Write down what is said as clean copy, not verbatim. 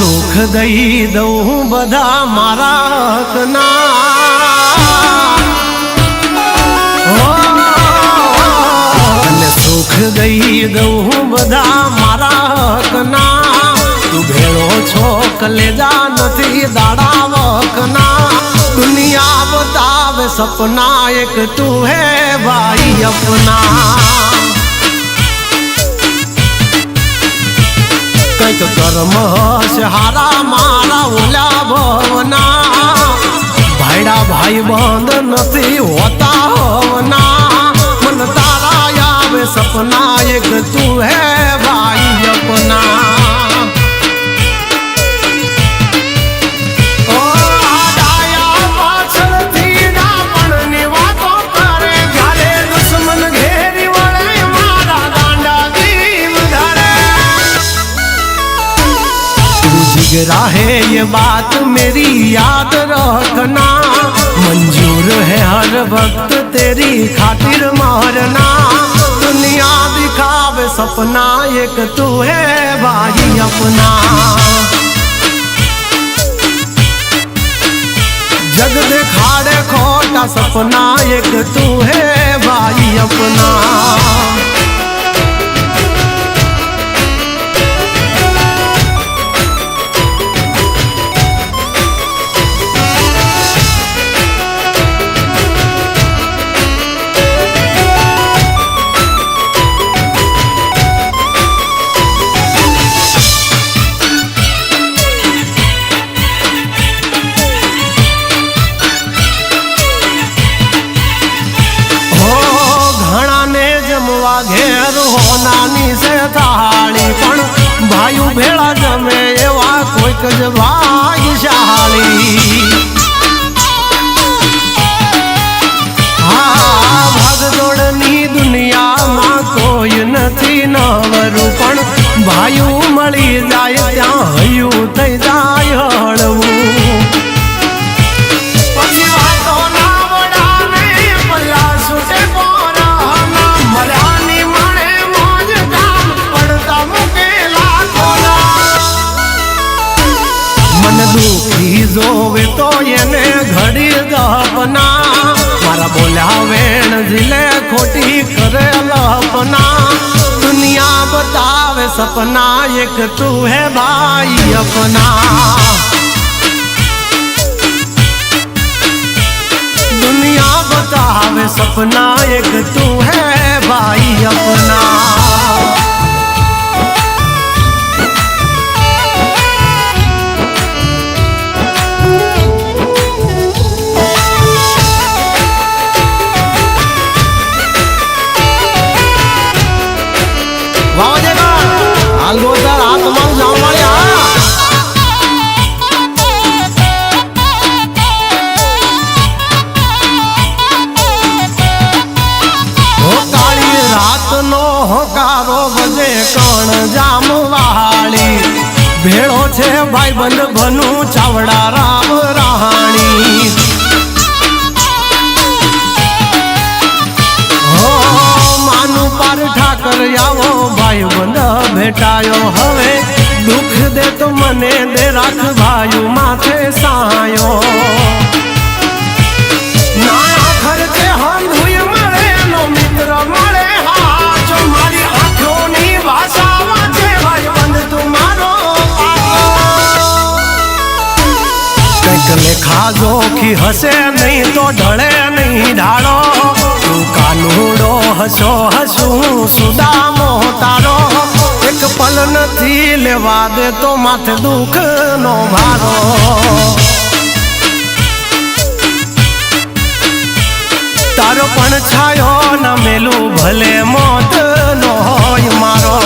સુખ દઈ દઉં બધા મારા હકના, અને સુખ દઈ દઉં બધા મારા હકના. તું ભેળો છો કલેજા નથી દાડા વકના. દુનિયા બતાવે સપના એક તું હે ભાઈ અપના. કંઈક કર્મ હશે હારા મારા ઓલા ભવના. ભાઈડા ભાઈ બંધ નથી હોતા હોવના. મન તારા આવે સપના એક તું હે ભાઈ અપના. राहे ये बात मेरी याद रखना. मंजूर है हर वक्त तेरी खातिर मारना. दुनिया दिखावे सपना एक तू है भाई अपना. जग दिखाड़े खोटा सपना एक तू है भाई अपना. घेर हो नानी से थाली पण भाई भेड़ा जमे एवा कोईक ज भाग्यशाली. हाँ भागदौड़नी दुनिया में कोई नहीं नवरू पण भाई मળી જાય ત્યાં હયું થઈ જાય હળવું. दुखी जोवे तो येने घड़ी दपना. मारा बोला वेण जिले खोटी करे लपना. दुनिया बतावे सपना एक तू है भाई अपना. दुनिया बतावे सपना एक तू है भाई अपना. होकारो बजे कण जाम वाली. भेड़ो छे भाई बंद भनु चावड़ा राम राहाणी. हो मानु पार ठाकर आवो भाई बंद भेटायो. हवे दुख दे तो मने दे राख भाई माथे सायो. ना खर्चे हम हुई मरे नो मित्र मरे. लेखा जोखी हसे नहीं तो ढले नहीं ढाड़ो. तू कानूड़ो हसो हसू सुदामो तारो. एक पल नथी लेवा दे तो माथे दुख नो भारो. तारो पण छायो न मेलू भले मौत नो होय मारो.